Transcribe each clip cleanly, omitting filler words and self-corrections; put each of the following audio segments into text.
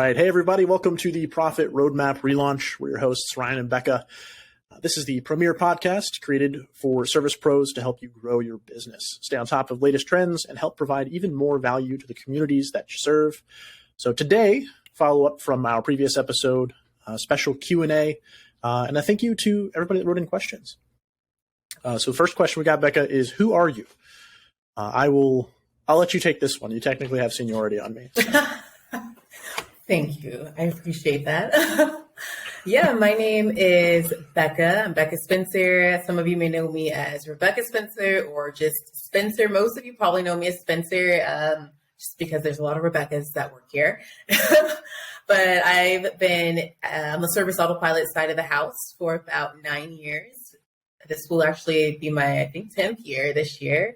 right. Hey, everybody. Welcome to the Profit Roadmap relaunch. We're your hosts, Ryan and Becca. This is the premier podcast created for service pros to help you grow your business, stay on top of latest trends, and help provide even more value to the communities that you serve. So today, follow up from our previous episode, special Q&A, and a thank you to everybody that wrote in questions. So first question we got, Becca, is who are you? I'll let you take this one. You technically have seniority on me. So. Thank you. I appreciate that. Yeah, my name is Becca. I'm Becca Spencer. Some of you may know me as Rebecca Spencer or just Spencer. Most of you probably know me as Spencer, just because there's a lot of Rebeccas that work here. But I'm a service autopilot side of the house for about 9 years. This will actually be my, 10th year this year.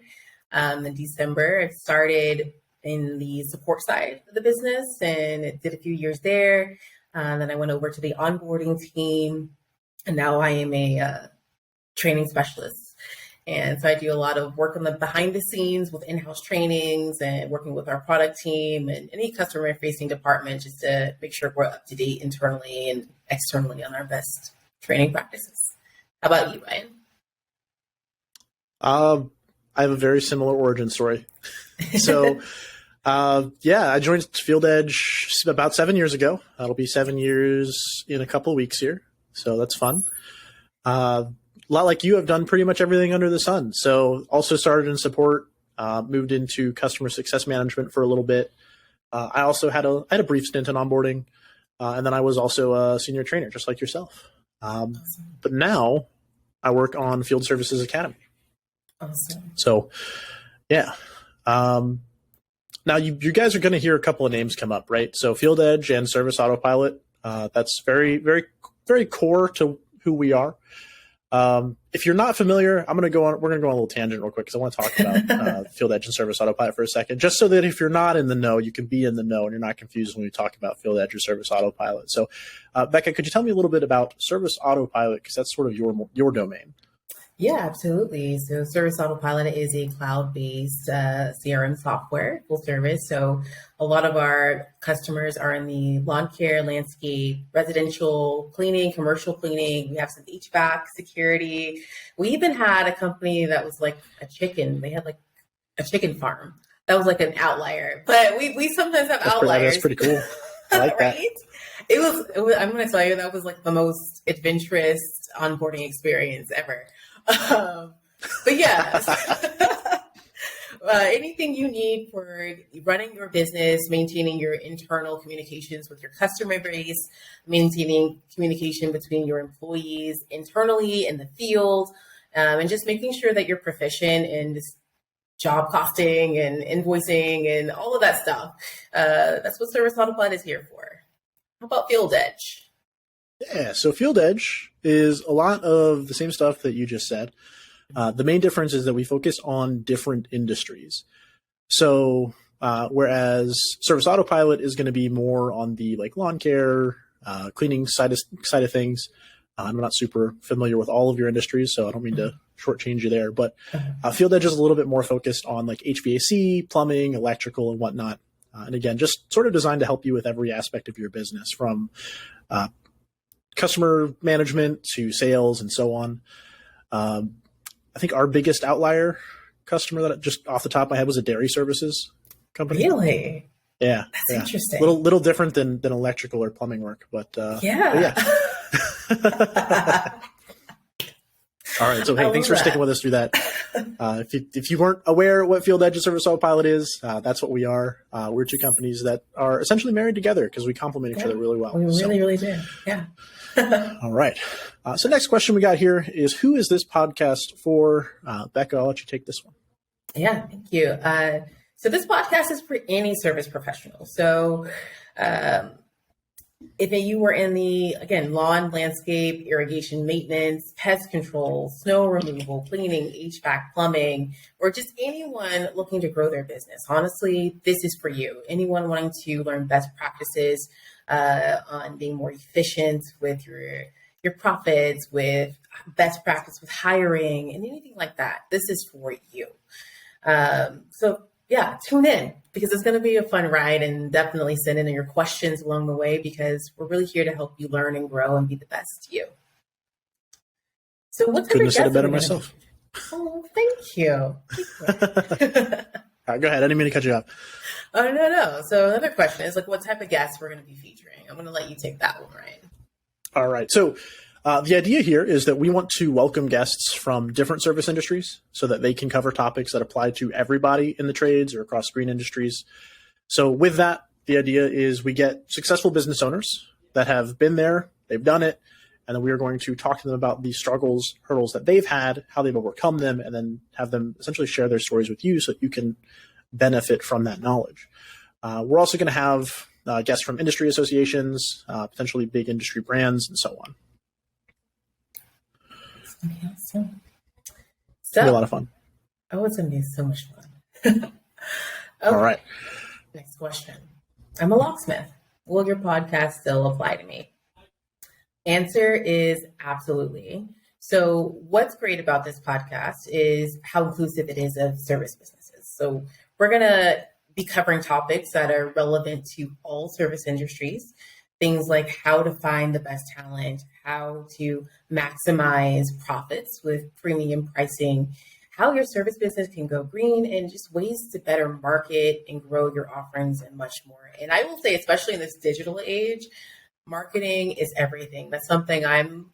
In December, I started in the support side of the business and it did a few years there. Then I went over to the onboarding team and now I am a training specialist. And so I do a lot of work on the behind the scenes with in-house trainings and working with our product team and any customer facing department just to make sure we're up to date internally and externally on our best training practices. How about you, Ryan? I have a very similar origin story. So, I joined Field Edge about 7 years ago. It'll be 7 years in a couple of weeks here. So that's fun. A lot like you, have done pretty much everything under the sun. So also started in support, moved into customer success management for a little bit. I also had a brief stint in onboarding. And then I was also a senior trainer, just like yourself. Awesome. But now I work on Field Services Academy. Awesome. So, yeah. Now you guys are going to hear a couple of names come up, right? So Field Edge and Service Autopilot. That's very, very, very core to who we are. If you're not familiar, we're going to go on a little tangent real quick because I want to talk about Field Edge and Service Autopilot for a second, just so that if you're not in the know, you can be in the know and you're not confused when we talk about Field Edge or Service Autopilot. So, Becca, could you tell me a little bit about Service Autopilot because that's sort of your domain? Yeah, absolutely. So Service Autopilot is a cloud-based CRM software, full service. So a lot of our customers are in the lawn care, landscape, residential cleaning, commercial cleaning. We have some HVAC, security. We even had a company that was like a chicken. They had like a chicken farm. That was like an outlier. But we sometimes have outliers. That's pretty cool. I like that. Right? It was, I'm going to tell you, that was like the most adventurous onboarding experience ever. But yeah, anything you need for running your business, maintaining your internal communications with your customer base, maintaining communication between your employees internally in the field, and just making sure that you're proficient in this job costing and invoicing and all of that stuff. That's what Service Autopilot is here for. How about Field Edge? Yeah, so Field Edge is a lot of the same stuff that you just said. The main difference is that we focus on different industries. So whereas Service Autopilot is going to be more on the like lawn care, cleaning side of things. I'm not super familiar with all of your industries, so I don't mean to shortchange you there. But Field Edge is a little bit more focused on like HVAC, plumbing, electrical, and whatnot. And again, just sort of designed to help you with every aspect of your business from customer management to sales and so on. I think our biggest outlier customer that just off the top of my head was a dairy services company. Really? Yeah. That's interesting. Little different than electrical or plumbing work, but yeah. All right. So, hey, thanks for sticking with us through that. If you weren't aware what Field Edge and Service Autopilot is, that's what we are. We're two companies that are essentially married together because we complement each other really well. We really do. Yeah. All right. So next question we got here is, who is this podcast for? Becca, I'll let you take this one. Yeah, thank you. So this podcast is for any service professional. So if you were in the, again, lawn, landscape, irrigation maintenance, pest control, snow removal, cleaning, HVAC, plumbing, or just anyone looking to grow their business, honestly, this is for you. Anyone wanting to learn best practices on being more efficient with your profits, with best practice with hiring and anything like that, this is for you. So yeah, tune in. because it's going to be a fun ride, and definitely send in your questions along the way because we're really here to help you learn and grow and be the best you. So what type Couldn't of have said it guests are better we gonna myself. be? Oh, thank you. All right, go ahead. I didn't mean to cut you off. Oh, no. So another question is like, what type of guests we're going to be featuring? I'm going to let you take that one, Ryan. All right. So the idea here is that we want to welcome guests from different service industries so that they can cover topics that apply to everybody in the trades or across green industries. So with that, the idea is we get successful business owners that have been there, they've done it, and then we are going to talk to them about the struggles, hurdles that they've had, how they've overcome them, and then have them essentially share their stories with you so that you can benefit from that knowledge. We're also going to have guests from industry associations, potentially big industry brands, and so on. Awesome. It's going to be a lot of fun. Oh, it's going to be so much fun. Okay. All right. Next question. I'm a locksmith. Will your podcast still apply to me? Answer is absolutely. So what's great about this podcast is how inclusive it is of service businesses. So we're going to be covering topics that are relevant to all service industries. Things like how to find the best talent, how to maximize profits with premium pricing, how your service business can go green, and just ways to better market and grow your offerings and much more. And I will say, especially in this digital age, marketing is everything. That's something I'm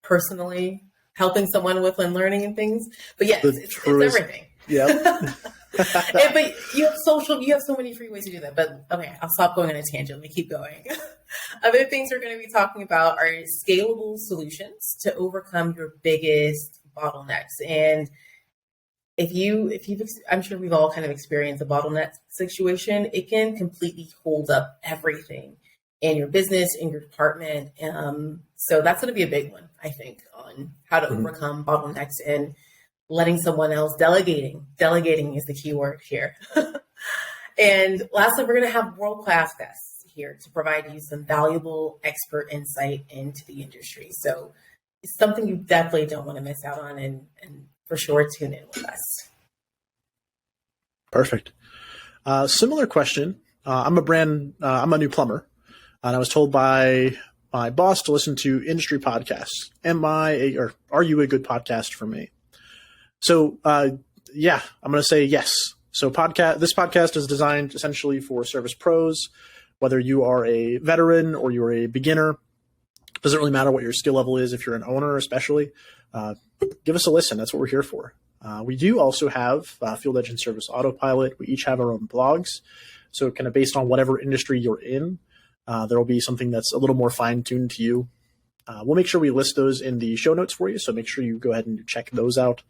personally helping someone with and learning and things. But yes, it's everything. Yeah. But you have so many free ways to do that. But okay, I'll stop going on a tangent. Let me keep going. Other things we're going to be talking about are scalable solutions to overcome your biggest bottlenecks. And I'm sure we've all kind of experienced a bottleneck situation. It can completely hold up everything in your business, in your department. So that's going to be a big one, I think, on how to overcome bottlenecks and letting someone else delegating. Delegating is the key word here. And lastly, we're going to have world-class guests here to provide you some valuable expert insight into the industry. So it's something you definitely don't want to miss out on, and for sure tune in with us. Perfect. Similar question. I'm a new plumber, and I was told by my boss to listen to industry podcasts. Are you a good podcast for me? So, yeah, I'm going to say yes. So this podcast is designed essentially for service pros, whether you are a veteran or you're a beginner. Doesn't really matter what your skill level is. If you're an owner, especially, give us a listen. That's what we're here for. We do also have Field Edge and Service Autopilot. We each have our own blogs. So kind of based on whatever industry you're in, there will be something that's a little more fine-tuned to you. We'll make sure we list those in the show notes for you. So make sure you go ahead and check those out.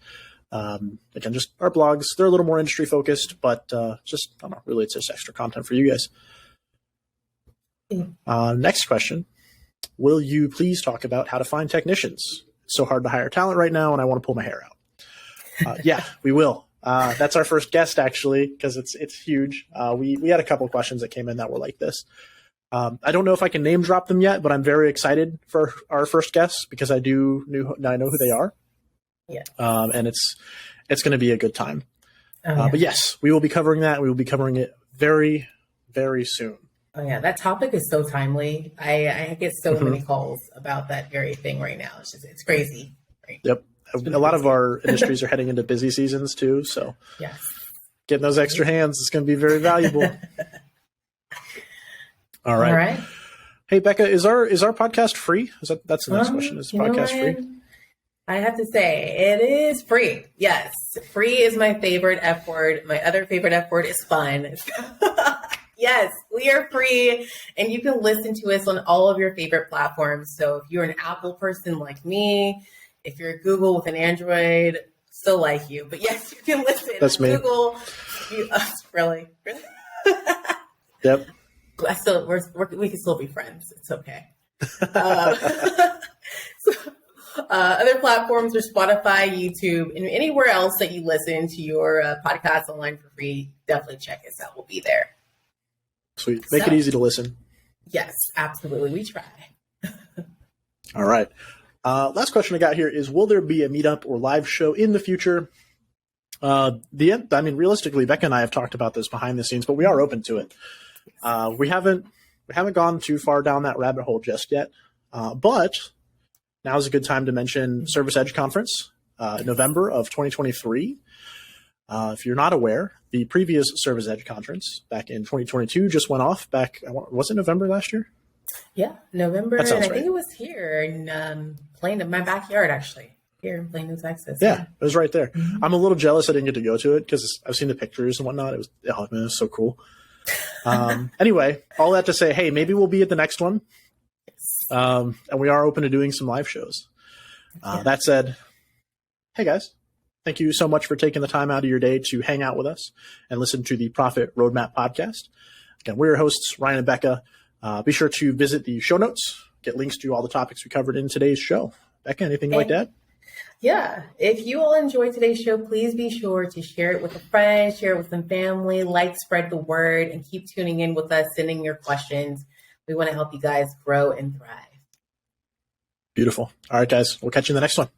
Again, just our blogs, they're a little more industry focused, but just, I don't know, really it's just extra content for you guys. Next question. Will you please talk about how to find technicians? It's so hard to hire talent right now, and I want to pull my hair out. Yeah, we will. That's our first guest, actually, because it's huge. We had a couple of questions that came in that were like this. I don't know if I can name drop them yet, but I'm very excited for our first guest because I know who they are. Yeah. And it's going to be a good time. Yeah. But yes, we will be covering that. We will be covering it very, very soon. Oh yeah, that topic is so timely. I get so many calls about that very thing right now. It's crazy. Right? Yep. A lot of our industries are heading into busy seasons too. So yes, getting those extra hands is going to be very valuable. All right. All right. Hey, Becca, is our podcast free? That's the next question. Is the podcast free? I have to say it is free. Yes. Free is my favorite F word. My other favorite F word is fun. Yes, we are free, and you can listen to us on all of your favorite platforms. So if you're an Apple person like me, if you're Google with an Android, still like you. But yes, you can listen. That's me. Google. Really? Yep. We can still be friends. It's okay. Other platforms are Spotify, YouTube, and anywhere else that you listen to your podcast online for free. Definitely check us out. We'll be there. Sweet. Make it easy to listen. Yes, absolutely. We try. All right. Last question I got here is, will there be a meetup or live show in the future? Realistically, Becca and I have talked about this behind the scenes, but we are open to it. We haven't gone too far down that rabbit hole just yet. But now is a good time to mention Service Edge Conference, November of 2023. If you're not aware, the previous Service Edge Conference back in 2022 just went off was it November last year? Yeah, November. And I right. think it was here in Plano, my backyard, actually. Here in Plano, Texas. Yeah, it was right there. Mm-hmm. I'm a little jealous I didn't get to go to it because I've seen the pictures and whatnot. It was so cool. Anyway, all that to say, hey, maybe we'll be at the next one. And we are open to doing some live shows. That said, hey guys, thank you so much for taking the time out of your day to hang out with us and listen to the Profit Roadmap podcast. Again, we're your hosts, Ryan and Becca. Be sure to visit the show notes, get links to all the topics we covered in today's show. Becca, anything you'd like to add? Yeah. If you all enjoyed today's show, please be sure to share it with a friend, share it with some family, spread the word, and keep tuning in with us, sending your questions. We want to help you guys grow and thrive. Beautiful. All right, guys. We'll catch you in the next one.